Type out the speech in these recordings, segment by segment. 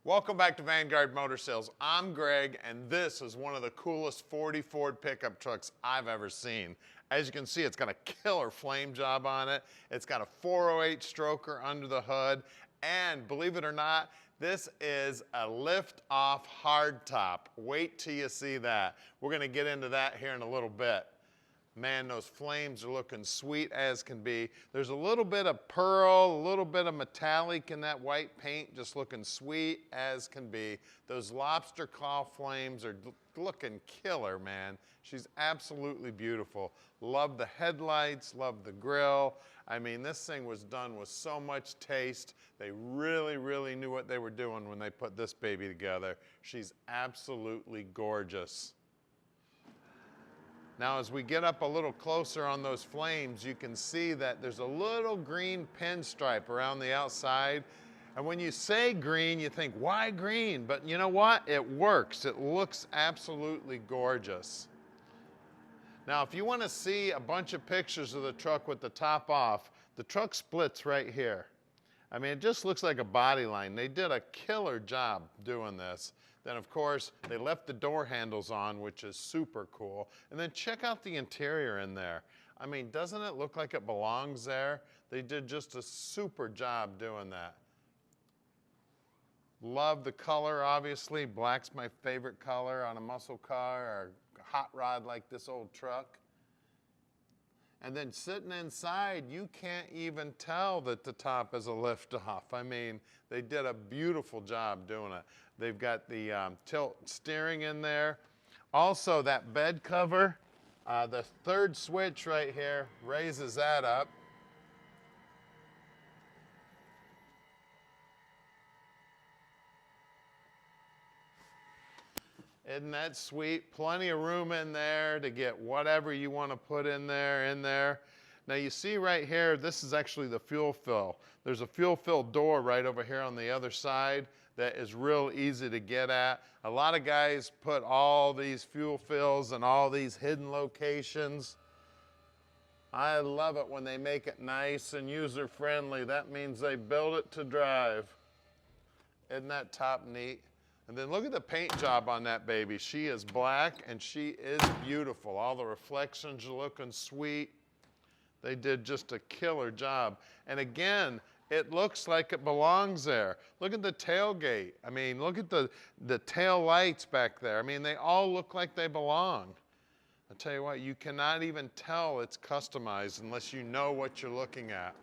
Welcome back to Vanguard Motor Sales. I'm Greg, and this is one of the coolest 40 Ford pickup trucks I've ever seen. As you can see, it's got a killer flame job on it. It's got a 408 stroker under the hood, and believe it or not, this is a lift-off hardtop. Wait till you see that. We're gonna get into that here in a little bit. Man, those flames are looking sweet as can be. There's a little bit of pearl, a little bit of metallic in that white paint, just looking sweet as can be. Those lobster claw flames are looking killer, man. She's absolutely beautiful. Love the headlights, love the grille. I mean, this thing was done with so much taste. They really knew what they were doing when they put this baby together. She's absolutely gorgeous. Now, as we get up a little closer on those flames, you can see that there's a little green pinstripe around the outside. And when you say green, you think, why green? But you know what? It works. It looks absolutely gorgeous. Now, if you want to see a bunch of pictures of the truck with the top off, the truck splits right here. I mean, it just looks like a body line. They did a killer job doing this. Then, of course, they left the door handles on, which is super cool. And then check out the interior in there. I mean, doesn't it look like it belongs there? They did just a super job doing that. Love the color, obviously. Black's my favorite color on a muscle car or a hot rod like this old truck. And then sitting inside, you can't even tell that the top is a lift-off. I mean, they did a beautiful job doing it. They've got the tilt steering in there. Also, that bed cover, the third switch right here raises that up. Isn't that sweet? Plenty of room in there to get whatever you want to put in there. Now you see right here, this is actually the fuel fill. There's a fuel fill door right over here on the other side that is real easy to get at. A lot of guys put all these fuel fills in all these hidden locations. I love it when they make it nice and user-friendly. That means they build it to drive. Isn't that top neat? And then look at the paint job on that baby. She is black and she is beautiful. All the reflections are looking sweet. They did just a killer job. And again, it looks like it belongs there. Look at the tailgate. I mean, look at the tail lights back there. I mean, they all look like they belong. I'll tell you what, you cannot even tell it's customized unless you know what you're looking at.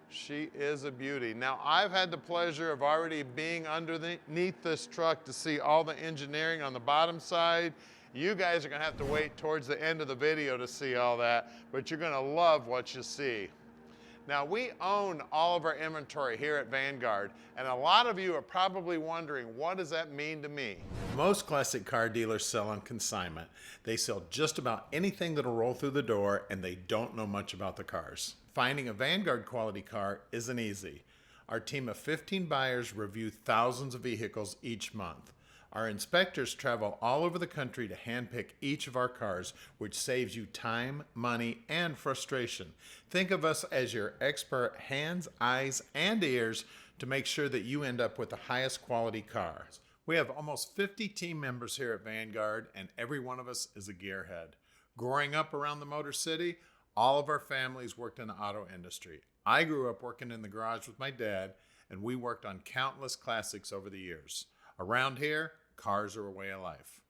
She is a beauty. Now, I've had the pleasure of already being underneath this truck to see all the engineering on the bottom side. You guys are gonna have to wait towards the end of the video to see all that, but you're gonna love what you see. Now, we own all of our inventory here at Vanguard, and a lot of you are probably wondering, what does that mean to me? Most classic car dealers sell on consignment. They sell just about anything that'll roll through the door, and they don't know much about the cars. Finding a Vanguard quality car isn't easy. Our team of 15 buyers review thousands of vehicles each month. Our inspectors travel all over the country to handpick each of our cars, which saves you time, money, and frustration. Think of us as your expert hands, eyes, and ears to make sure that you end up with the highest quality car. We have almost 50 team members here at Vanguard, and every one of us is a gearhead. Growing up around the Motor City, all of our families worked in the auto industry. I grew up working in the garage with my dad, and we worked on countless classics over the years. Around here, cars are a way of life.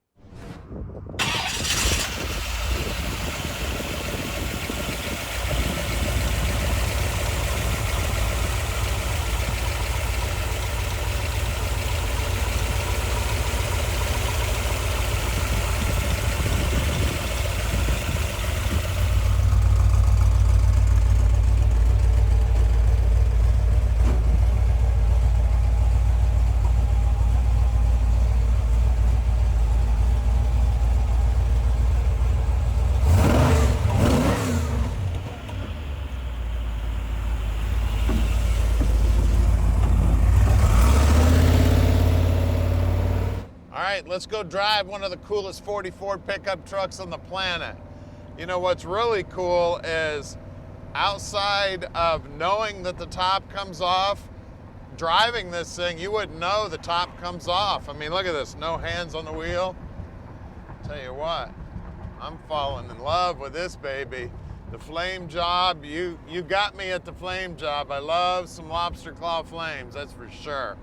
Let's go drive one of the coolest 40 Ford pickup trucks on the planet. You know, what's really cool is outside of knowing that the top comes off, driving this thing, you wouldn't know the top comes off. I mean, look at this, no hands on the wheel. Tell you what, I'm falling in love with this baby. The flame job, you got me at the flame job. I love some lobster claw flames, that's for sure.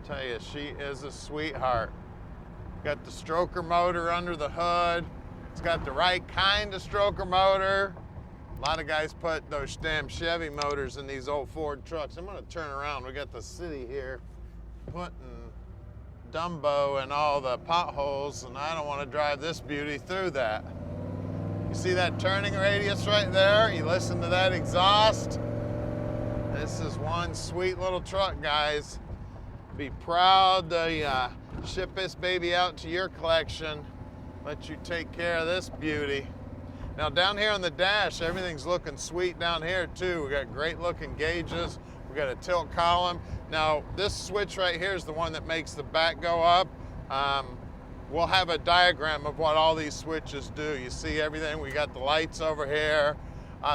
Tell you, she is a sweetheart. Got the stroker motor under the hood. It's got the right kind of stroker motor. A lot of guys put those damn Chevy motors in these old Ford trucks. I'm gonna turn around. We got the city here putting Dumbo in all the potholes, and I don't want to drive this beauty through that. You see that turning radius right there? You listen to that exhaust? This is one sweet little truck, guys. Be proud to ship this baby out to your collection. Let you take care of this beauty. Now down here on the dash, everything's looking sweet down here too. We got great looking gauges. We got a tilt column. Now this switch right here is the one that makes the back go up. We'll have a diagram of what all these switches do. You see everything. We got the lights over here.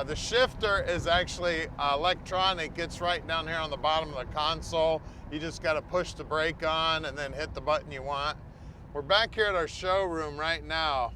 The shifter is actually electronic. It's right down here on the bottom of the console. You just got to push the brake on and then hit the button you want. We're back here at our showroom right now.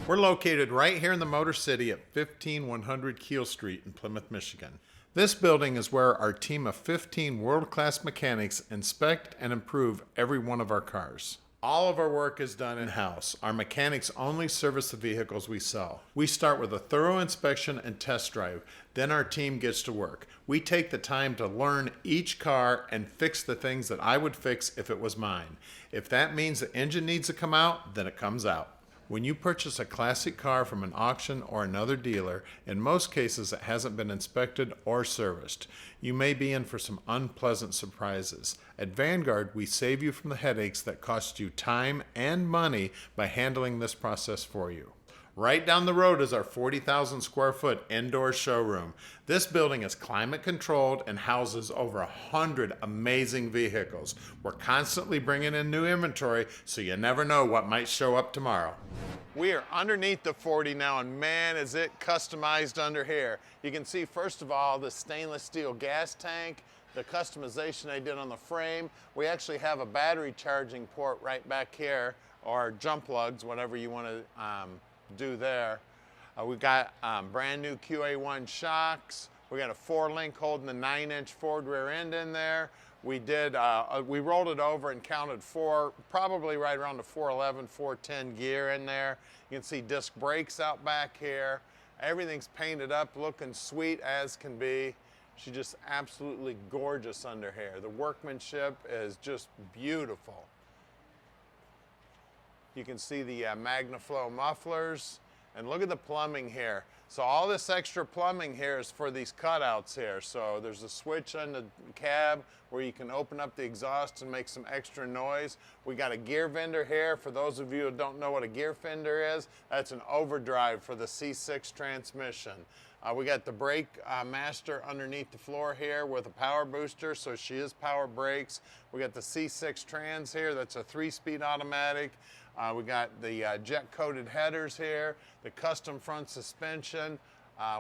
We're located right here in the Motor City at 15100 Keel Street in Plymouth, Michigan. This building is where our team of 15 world-class mechanics inspect and improve every one of our cars. All of our work is done in-house. Our mechanics only service the vehicles we sell. We start with a thorough inspection and test drive. Then our team gets to work. We take the time to learn each car and fix the things that I would fix if it was mine. If that means the engine needs to come out, then it comes out. When you purchase a classic car from an auction or another dealer, in most cases it hasn't been inspected or serviced. You may be in for some unpleasant surprises. At Vanguard, we save you from the headaches that cost you time and money by handling this process for you. Right down the road is our 40,000 square foot indoor showroom. This building is climate controlled and houses over 100 amazing vehicles. We're constantly bringing in new inventory, so you never know what might show up tomorrow. We are underneath the 40 now, and man, is it customized under here. You can see, first of all, the stainless steel gas tank, the customization they did on the frame. We actually have a battery charging port right back here, or jump lugs, whatever you want to do there. We got brand new QA1 shocks. We got a 4-link holding the 9-inch Ford rear end in there. We did, we rolled it over and counted probably right around the 411, 410 gear in there. You can see disc brakes out back here. Everything's painted up, looking sweet as can be. She's just absolutely gorgeous under here. The workmanship is just beautiful. You can see the MagnaFlow mufflers, and look at the plumbing here. So all this extra plumbing here is for these cutouts here. So there's a switch on the cab where you can open up the exhaust and make some extra noise. We got a gear fender here. For those of you who don't know what a gear fender is, that's an overdrive for the C6 transmission. We got the brake master underneath the floor here with a power booster, so she is power brakes. We got the C6 trans here, that's a 3-speed automatic. We got the jet-coated headers here, the custom front suspension.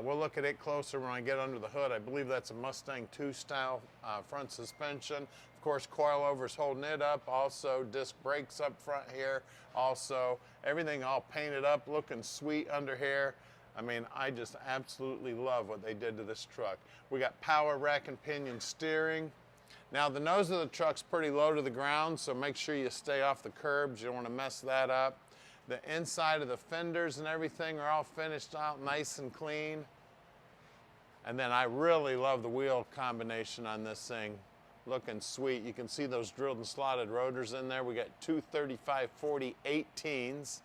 We'll look at it closer when I get under the hood. I believe that's a Mustang 2 style front suspension. Of course, coilovers holding it up. Also, disc brakes up front here. Also, everything all painted up, looking sweet under here. I mean, I just absolutely love what they did to this truck. We got power rack and pinion steering. Now the nose of the truck's pretty low to the ground, so make sure you stay off the curbs. You don't want to mess that up. The inside of the fenders and everything are all finished out nice and clean. And then I really love the wheel combination on this thing. Looking sweet. You can see those drilled and slotted rotors in there. We got two 35/40 18s.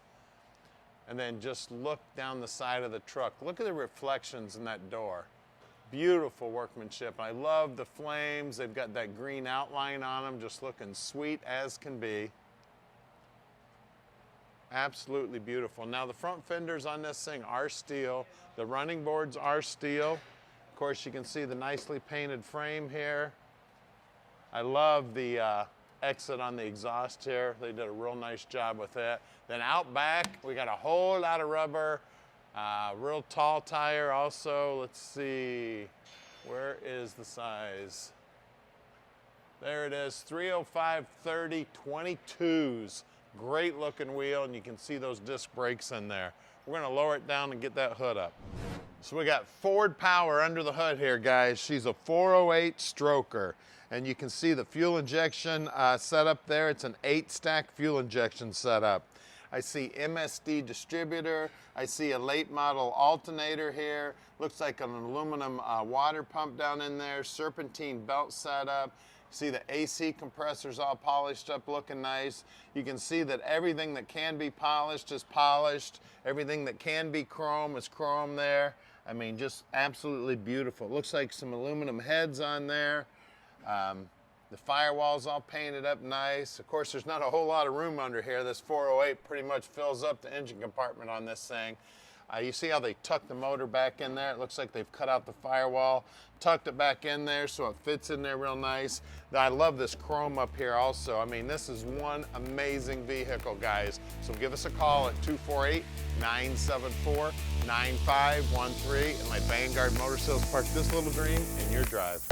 And then just look down the side of the truck. Look at the reflections in that door. Beautiful workmanship. I love the flames. They've got that green outline on them, just looking sweet as can be. Absolutely beautiful. Now the front fenders on this thing are steel. The running boards are steel. Of course, you can see the nicely painted frame here. I love the exit on the exhaust here. They did a real nice job with it. Then out back, we got a whole lot of rubber, real tall tire also. Let's see, where is the size? There it is, 305 30 22s. Great looking wheel, and you can see those disc brakes in there. We're gonna lower it down and get that hood up. So we got Ford power under the hood here, guys. She's a 408 stroker, and you can see the fuel injection setup there. It's an 8-stack fuel injection setup. I see MSD distributor. I see a late model alternator here. Looks like an aluminum water pump down in there. Serpentine belt setup. See the AC compressors all polished up, looking nice. You can see that everything that can be polished is polished. Everything that can be chrome is chrome there. I mean, just absolutely beautiful. Looks like some aluminum heads on there. The firewall's all painted up nice. Of course, there's not a whole lot of room under here. This 408 pretty much fills up the engine compartment on this thing. You see how they tucked the motor back in there? It looks like they've cut out the firewall, tucked it back in there so it fits in there real nice. I love this chrome up here also. I mean, this is one amazing vehicle, guys. So give us a call at 248-974-9513 and let Vanguard Motor Sales park this little dream in your drive.